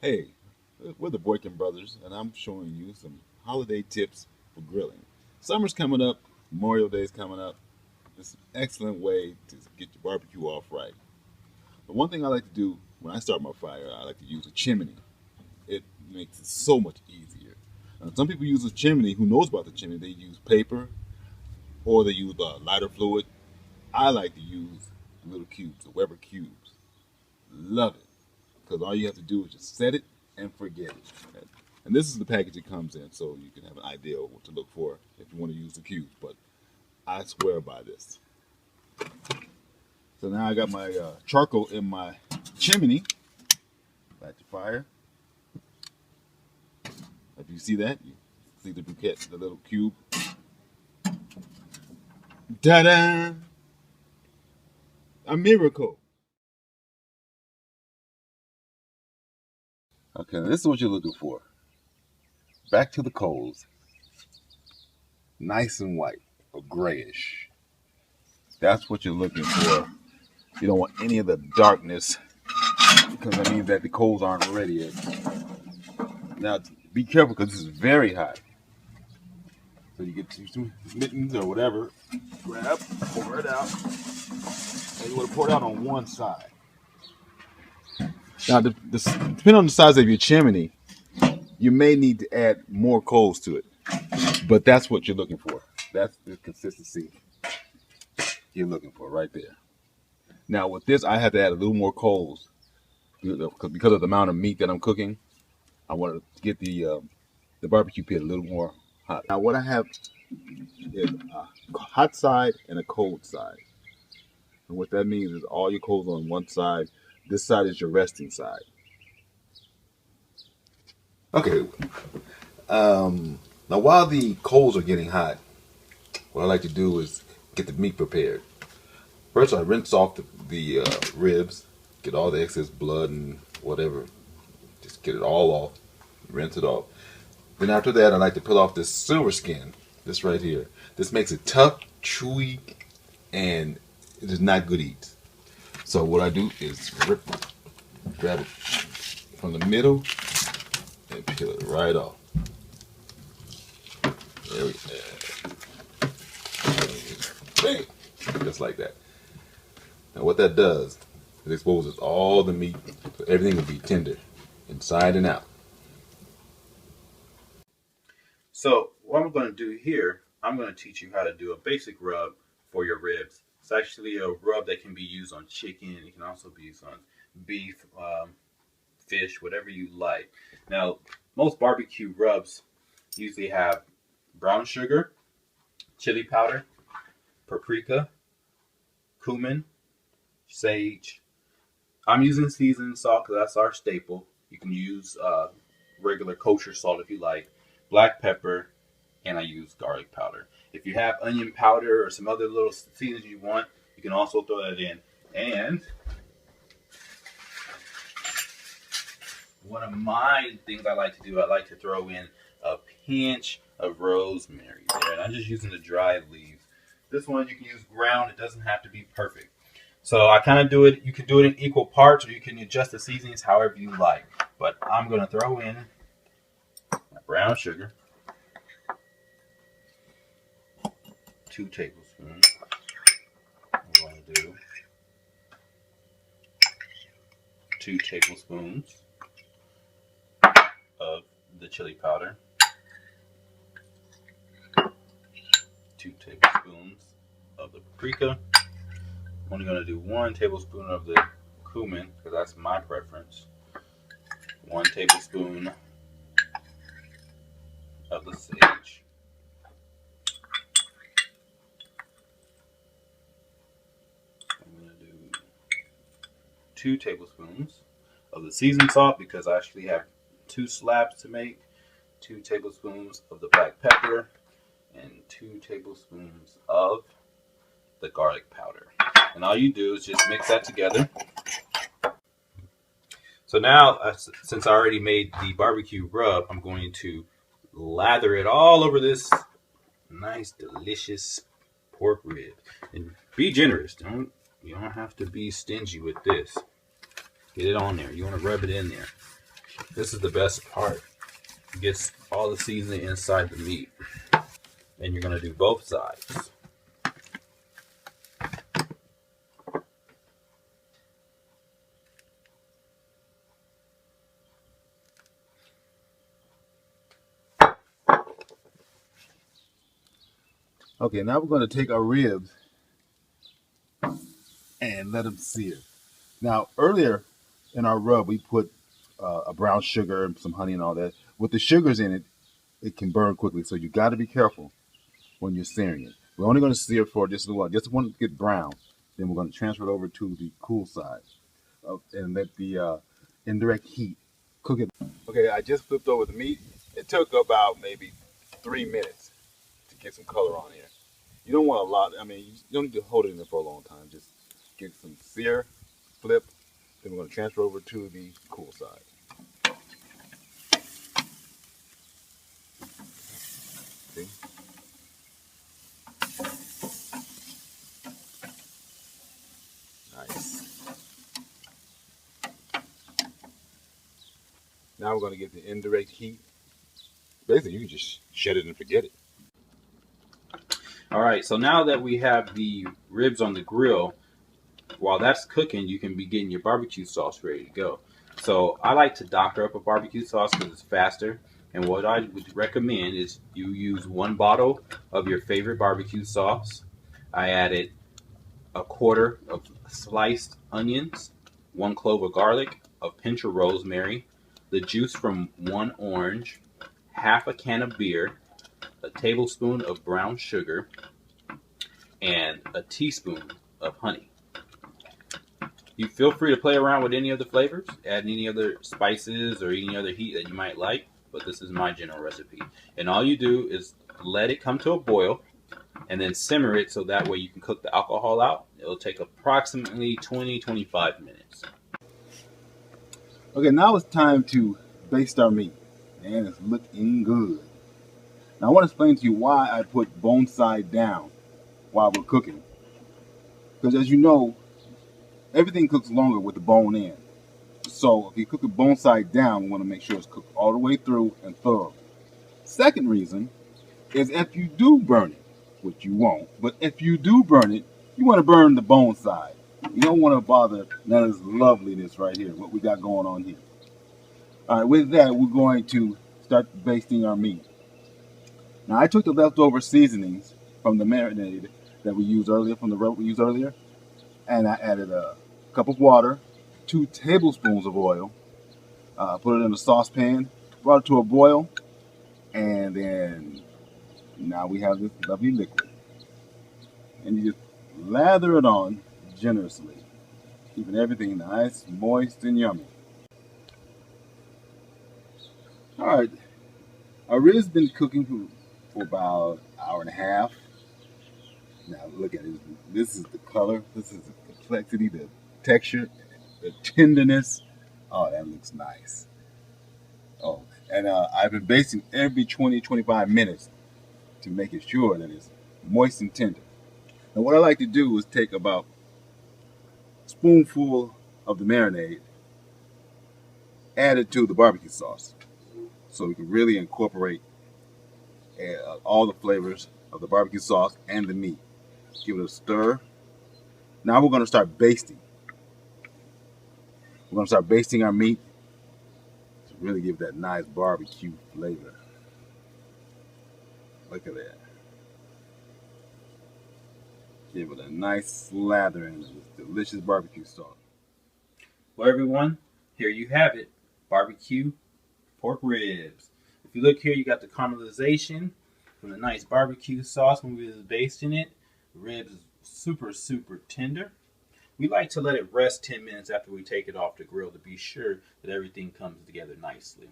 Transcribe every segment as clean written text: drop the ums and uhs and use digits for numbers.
Hey, we're the Boykin Brothers, and I'm showing you some holiday tips for grilling. Summer's coming up, Memorial Day's coming up. It's an excellent way to get your barbecue off right. But one thing I like to do when I start my fire, I like to use a chimney. It makes it so much easier. Some people use a chimney. Who knows about the chimney? They use paper or they use lighter fluid. I like to use little cubes, the Weber cubes. Love it because all you have to do is just set it and forget it. And this is the package it comes in, so you can have an idea of what to look for if you want to use the cubes. But I swear by this. So now I got my charcoal in my chimney. Light the fire. If you see that, you see the briquette, the little cube. Ta-da! A miracle. Okay, this is what you're looking for. Back to the coals. Nice and white or grayish. That's what you're looking for. You don't want any of the darkness because that means that the coals aren't ready yet. Now, be careful because this is very hot. So you get some mittens or whatever, grab, pour it out, and you want to pour it out on one side. Now, depending on the size of your chimney, you may need to add more coals to it, but that's what you're looking for. That's the consistency you're looking for right there. Now, with this, I had to add a little more coals because of the amount of meat that I'm cooking. I want to get the barbecue pit a little more hot. Now, what I have is a hot side and a cold side. And what that means is all your coals on one side. This side is your resting side. Okay. Now, while the coals are getting hot, what I like to do is get the meat prepared. First, I rinse off the ribs, get all the excess blood and whatever. Just get it all off, rinse it off. Then after that, I like to peel off this silver skin, this right here. This makes it tough, chewy, and it is not good to eat. So what I do is grab it from the middle and peel it right off. There we go. Just like that. Now what that does, it exposes all the meat, so everything will be tender, inside and out. So what I'm going to do here, I'm going to teach you how to do a basic rub for your ribs. It's actually a rub that can be used on chicken. It can also be used on beef, fish, whatever you like. Now, most barbecue rubs usually have brown sugar, chili powder, paprika, cumin, sage. I'm using seasoned salt because that's our staple. You can use regular kosher salt if you like, black pepper, and I use garlic powder. If you have onion powder or some other little seasonings you want, you can also throw that in. And one of my things I like to do, I like to throw in a pinch of rosemary there. And I'm just using the dried leaves. This one you can use ground. It doesn't have to be perfect. So I kind of do it. You can do it in equal parts, or you can adjust the seasonings however you like. But I'm going to throw in my brown sugar, 2 tablespoons. I'm going to do 2 tablespoons of the chili powder, 2 tablespoons of the paprika. I'm only going to do 1 tablespoon of the cumin because that's my preference. 1 tablespoon of the sage. I'm going to do 2 tablespoons of the seasoned salt because I actually have 2 slabs to make. 2 tablespoons of the black pepper and 2 tablespoons of the garlic powder. And all you do is just mix that together. So now, since I already made the barbecue rub, I'm going to lather it all over this nice, delicious pork rib. And be generous. You don't have to be stingy with this. Get it on there. You want to rub it in there. This is the best part. It gets all the seasoning inside the meat. And you're going to do both sides. Okay, now we're going to take our ribs and let them sear. Now, earlier in our rub, we put a brown sugar and some honey and all that. With the sugars in it, it can burn quickly, so you got to be careful when you're searing it. We're only going to sear for just a while, just want to get brown. Then we're going to transfer it over to the cool side and let the indirect heat cook it. Okay, I just flipped over the meat. It took about maybe 3 minutes to get some color on here. You don't want a lot. I mean, you don't need to hold it in there for a long time. Just get some sear, flip. Then we're going to transfer over to the cool side. See? Nice. Now we're going to get the indirect heat. Basically, you can just shut it and forget it. All right, so now that we have the ribs on the grill, while that's cooking, you can be getting your barbecue sauce ready to go. So I like to doctor up a barbecue sauce because it's faster. And what I would recommend is you use 1 bottle of your favorite barbecue sauce. I added 1/4 of sliced onions, 1 clove of garlic, a pinch of rosemary, the juice from 1 orange, half a can of beer, a tablespoon of brown sugar, and a teaspoon of honey. You feel free to play around with any of the flavors, add any other spices or any other heat that you might like, but this is my general recipe. And all you do is let it come to a boil and then simmer it so that way you can cook the alcohol out. It'll take approximately 20-25 minutes. Okay, now it's time to baste our meat. And it's looking good. Now I want to explain to you why I put bone side down while we're cooking. Because as you know, everything cooks longer with the bone in. So if you cook the bone side down, we want to make sure it's cooked all the way through and thorough. Second reason is if you do burn it, which you won't, but if you do burn it, you want to burn the bone side. You don't want to bother none of this loveliness right here, what we got going on here. All right, with that, we're going to start basting our meat. Now I took the leftover seasonings from the marinade that we used earlier, from the rub we used earlier, and I added a cup of water, 2 tablespoons of oil, put it in a saucepan, brought it to a boil, and then now we have this lovely liquid. And you just lather it on generously, keeping everything nice, moist, and yummy. All right, our rib's been cooking for about an hour and a half. Now look at it. This is the color. This is the complexity, the texture, the tenderness. Oh, that looks nice. Oh, and I've been basting every 20-25 minutes to make it sure that it's moist and tender. Now what I like to do is take about a spoonful of the marinade, add it to the barbecue sauce, so we can really incorporate all the flavors of the barbecue sauce and the meat. Give it a stir. Now we're going to start basting. We're going to start basting our meat to really give that nice barbecue flavor. Look at that. Give it a nice slathering of this delicious barbecue sauce. Well, everyone, here you have it. Barbecue pork ribs. If you look here, you got the caramelization from the nice barbecue sauce when we was basting it. The ribs is super, super tender. We like to let it rest 10 minutes after we take it off the grill to be sure that everything comes together nicely.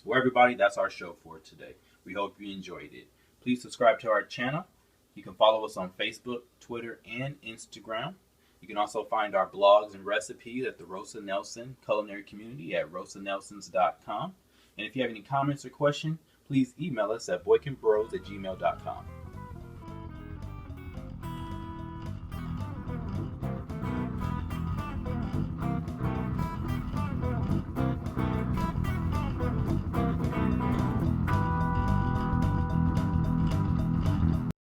Well, everybody, that's our show for today. We hope you enjoyed it. Please subscribe to our channel. You can follow us on Facebook, Twitter, and Instagram. You can also find our blogs and recipes at the Rosa Nelson Culinary Community at rosanelsons.com. And if you have any comments or questions, please email us at boykinbros@gmail.com.